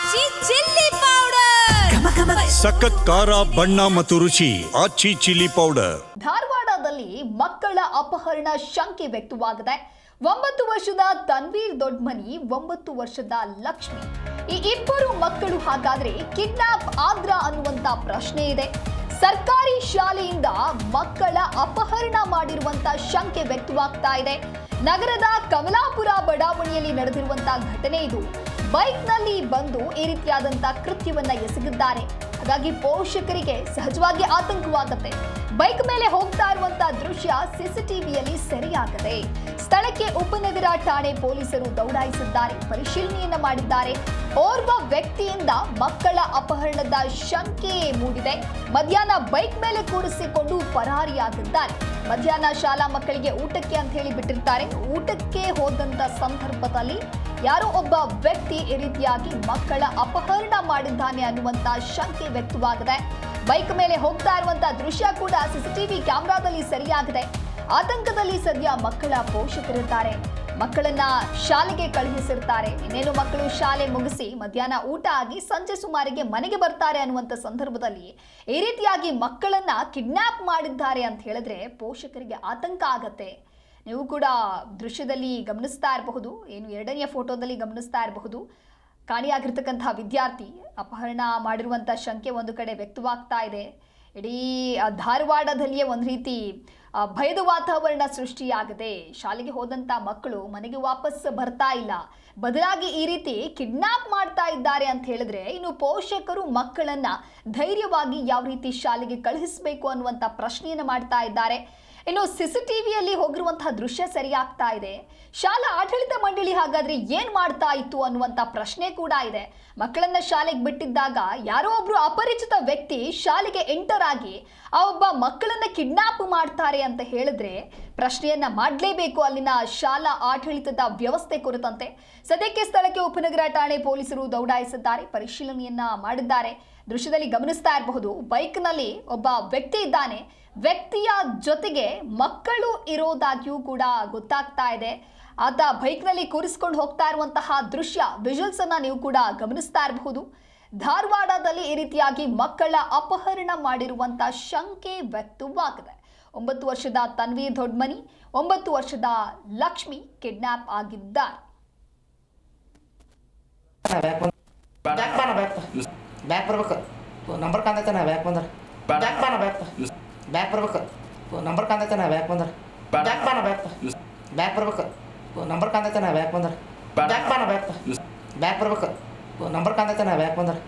ಆಚಿ chilli powder ಸಖತ್ ಖಾರ ಬಣ್ಣ ಮತ್ತು ರುಚಿ ಆಚಿ ಚಿಲ್ಲಿ ಪೌಡರ್. ಧಾರವಾಡದಲ್ಲಿ ಮಕ್ಕಳ ಅಪಹರಣ ಶಂಕೆ ವ್ಯಕ್ತವಾಗಿದೆ. 9 ವರ್ಷದ ತನ್ವೀರ್ ದೊಡ್ಮನಿ, 9 ವರ್ಷದ ಲಕ್ಷ್ಮಿ, ಈ ಇಬ್ಬರು ಮಕ್ಕಳು ಹಾಗಾದ್ರೆ ಕಿಡ್ನಾಪ್ ಆದ್ರ ಅನ್ನುವಂತ ಪ್ರಶ್ನೆ ಇದೆ. ಸರ್ಕಾರಿ ಶಾಲೆಯಿಂದ ಮಕ್ಕಳ ಅಪಹರಣ ಮಾಡಿರುವಂತ ಶಂಕೆ ವ್ಯಕ್ತವಾಗ್ತಾ ಇದೆ. ನಗರದ ಕಮಲಾಪುರ ಬಡಾವಣೆಯಲ್ಲಿ ನಡೆದಿರುವಂತಹ ಘಟನೆ ಇದು. ಬೈಕ್ನಲ್ಲಿ ಬಂದು ಈ ರೀತಿಯಾದಂತ ಕೃತ್ಯವನ್ನ ಎಸಗಿದ್ದಾರೆ. ಹಾಗಾಗಿ ಪೋಷಕರಿಗೆ ಸಹಜವಾಗಿ ಆತಂಕವಾಗುತ್ತೆ. ಬೈಕ್ ಮೇಲೆ ಹೋಗ್ತಾ ಇರುವಂತಹ ದೃಶ್ಯ ಸಿಸಿಟಿವಿಯಲ್ಲಿ ಸೆರೆಯಾಗಿದೆ. ಸ್ಥಳಕ್ಕೆ ಉಪನಗರ ಠಾಣೆ ಪೊಲೀಸರು ದೌಡಾಯಿಸಿದ್ದಾರೆ, ಪರಿಶೀಲನೆಯನ್ನ ಮಾಡಿದ್ದಾರೆ. ಓರ್ವ ವ್ಯಕ್ತಿಯಿಂದ ಮಕ್ಕಳ ಅಪಹರಣದ ಶಂಕೆ ಮೂಡಿದೆ. ಮಧ್ಯಾಹ್ನ ಬೈಕ್ ಮೇಲೆ ಕೂರಿಸಿಕೊಂಡು ಪರಾರಿಯಾಗಿದ್ದಾರೆ. ಮಧ್ಯಾಹ್ನ ಶಾಲಾ ಮಕ್ಕಳಿಗೆ ಊಟಕ್ಕೆ ಅಂತ ಹೇಳಿ ಬಿಟ್ಟಿರ್ತಾರೆ. ಊಟಕ್ಕೆ ಹೋದಂತ ಸಂದರ್ಭದಲ್ಲಿ ಯಾರೋ ಒಬ್ಬ ವ್ಯಕ್ತಿ ಈ ರೀತಿಯಾಗಿ ಮಕ್ಕಳ ಅಪಹರಣ ಮಾಡಿದ್ದಾನೆ ಅನ್ನುವಂತ ಶಂಕೆ ವ್ಯಕ್ತವಾಗಿದೆ. ಬೈಕ್ ಮೇಲೆ ಹೋಗ್ತಾ ಇರುವಂತಹ ದೃಶ್ಯ ಕೂಡ ಸಿಸಿಟಿವಿ ಕ್ಯಾಮೆರಾದಲ್ಲಿ ಸೆರೆಯಾಗಿದೆ. ಆತಂಕದಲ್ಲಿ ಸದ್ಯ ಮಕ್ಕಳ ಪೋಷಕರಿದ್ದಾರೆ. ಮಕ್ಕಳನ್ನ ಶಾಲೆಗೆ ಕಳುಹಿಸಿರ್ತಾರೆ. ಇನ್ನೇನು ಮಕ್ಕಳು ಶಾಲೆ ಮುಗಿಸಿ ಮಧ್ಯಾಹ್ನ ಊಟ ಆಗಿ ಸಂಜೆ ಸುಮಾರಿಗೆ ಮನೆಗೆ ಬರ್ತಾರೆ ಅನ್ನುವಂಥ ಸಂದರ್ಭದಲ್ಲಿ ಈ ರೀತಿಯಾಗಿ ಮಕ್ಕಳನ್ನ ಕಿಡ್ನಾಪ್ ಮಾಡಿದ್ದಾರೆ ಅಂತ ಹೇಳಿದ್ರೆ ಪೋಷಕರಿಗೆ ಆತಂಕ ಆಗತ್ತೆ. ನೀವು ಕೂಡ ದೃಶ್ಯದಲ್ಲಿ ಗಮನಿಸ್ತಾ ಇರಬಹುದು, ಏನು ಎರಡನೆಯ ಫೋಟೋದಲ್ಲಿ ಗಮನಿಸ್ತಾ ಇರಬಹುದು. ಕಾಣೆಯಾಗಿರ್ತಕ್ಕಂತಹ ವಿದ್ಯಾರ್ಥಿ ಅಪಹರಣ ಮಾಡಿರುವಂಥ ಶಂಕೆ ಒಂದು ಕಡೆ ವ್ಯಕ್ತವಾಗ್ತಾ ಇದೆ. ಇಡೀ ಧಾರವಾಡದಲ್ಲಿಯೇ ಒಂದು ರೀತಿ ಭಯದ ವಾತಾವರಣ ಸೃಷ್ಟಿಯಾಗಿದೆ. ಶಾಲೆಗೆ ಹೋದಂಥ ಮಕ್ಕಳು ಮನೆಗೆ ವಾಪಸ್ ಬರ್ತಾ ಇಲ್ಲ, ಬದಲಾಗಿ ಈ ರೀತಿ ಕಿಡ್ನಾಪ್ ಮಾಡ್ತಾ ಇದ್ದಾರೆ ಅಂತ ಹೇಳಿದ್ರೆ ಇನ್ನು ಪೋಷಕರು ಮಕ್ಕಳನ್ನ ಧೈರ್ಯವಾಗಿ ಯಾವ ರೀತಿ ಶಾಲೆಗೆ ಕಳುಹಿಸಬೇಕು ಅನ್ನುವಂಥ ಪ್ರಶ್ನೆಯನ್ನು ಮಾಡ್ತಾ ಇದ್ದಾರೆ. ಇನ್ನು ಸಿಸಿಟಿವಿಯಲ್ಲಿ ಹೋಗಿರುವಂತಹ ದೃಶ್ಯ ಸರಿಯಾಗ್ತಾ ಇದೆ. ಶಾಲಾ ಆಡಳಿತ ಮಂಡಳಿ ಹಾಗಾದ್ರೆ ಏನ್ ಮಾಡ್ತಾ ಇತ್ತು ಅನ್ನುವಂಥ ಪ್ರಶ್ನೆ ಕೂಡ ಇದೆ. ಮಕ್ಕಳನ್ನ ಶಾಲೆಗೆ ಬಿಟ್ಟಿದ್ದಾಗ ಯಾರೋ ಒಬ್ರು ಅಪರಿಚಿತ ವ್ಯಕ್ತಿ ಶಾಲೆಗೆ ಎಂಟರ್ ಆಗಿ ಆ ಒಬ್ಬ ಮಕ್ಕಳನ್ನ ಕಿಡ್ನಾಪ್ ಮಾಡ್ತಾರೆ ಅಂತ ಹೇಳಿದ್ರೆ ಪ್ರಶ್ನೆಯನ್ನ ಮಾಡಲೇಬೇಕು ಅಲ್ಲಿನ ಶಾಲಾ ಆಡಳಿತದ ವ್ಯವಸ್ಥೆ ಕುರಿತಂತೆ. ಸದ್ಯಕ್ಕೆ ಸ್ಥಳಕ್ಕೆ ಉಪನಗರ ಠಾಣೆ ಪೊಲೀಸರು ದೌಡಾಯಿಸಿದ್ದಾರೆ, ಪರಿಶೀಲನೆಯನ್ನ ಮಾಡಿದ್ದಾರೆ. ದೃಶ್ಯದಲ್ಲಿ ಗಮನಿಸ್ತಾ ಇರಬಹುದು, ಬೈಕ್ನಲ್ಲಿ ಒಬ್ಬ ವ್ಯಕ್ತಿ ಇದ್ದಾನೆ. ವ್ಯಕ್ತಿಯ ಜೊತೆಗೆ ಮಕ್ಕಳು ಇರೋದಾಗಿಯೂ ಕೂಡ ಗೊತ್ತಾಗ್ತಾ ಇದೆ. ಆತ ಬೈಕ್ನಲ್ಲಿ ಕೂರಿಸಿಕೊಂಡು ಹೋಗ್ತಾ ಇರುವಂತಹ ದೃಶ್ಯ ವಿಜುವಲ್ಸ್ ಅನ್ನ ನೀವು ಕೂಡ ಗಮನಿಸ್ತಾ ಇರಬಹುದು. ಧಾರವಾಡದಲ್ಲಿ ಈ ರೀತಿಯಾಗಿ ಮಕ್ಕಳ ಅಪಹರಣ ಮಾಡಿರುವಂತಹ ಶಂಕೆ ವ್ಯಕ್ತವಾಗಿದೆ. 9 ವರ್ಷದ ತನ್ವೀರ್ ದೊಡ್ಮನಿ, 9 ವರ್ಷದ ಲಕ್ಷ್ಮಿ ಕಿಡ್ನಾಪ್ ಆಗಿದ್ದಾರೆ. ಬ್ಯಾಕ್ ಬರ್ಬೇಕು, ನಂಬರ್ ಕಾಂದೈತೆ ನಾ ಬ್ಯಾಕ್ ಬಂದ್ರೆ ಬ್ಯಾಕ್ ಬರ್ಬೇಕು, ನಂಬರ್ ಕಾಂದೈತೆ ನಾ ಬ್ಯಾಕ್ ಬಂದ್ರೆ ಬ್ಯಾಕ್ ಬರ್ಬೇಕು, ನಂಬರ್ ಕಾಂದೈತೆ ನಾ ಬ್ಯಾಕ್ ಬಂದ್ರೆ ಬ್ಯಾಕ್ ಬರ್ಬೇಕು, ನಂಬರ್ ಕಾಂದೈತೆ ನಾ ಬ್ಯಾಕ್ ಬಂದ್ರೆ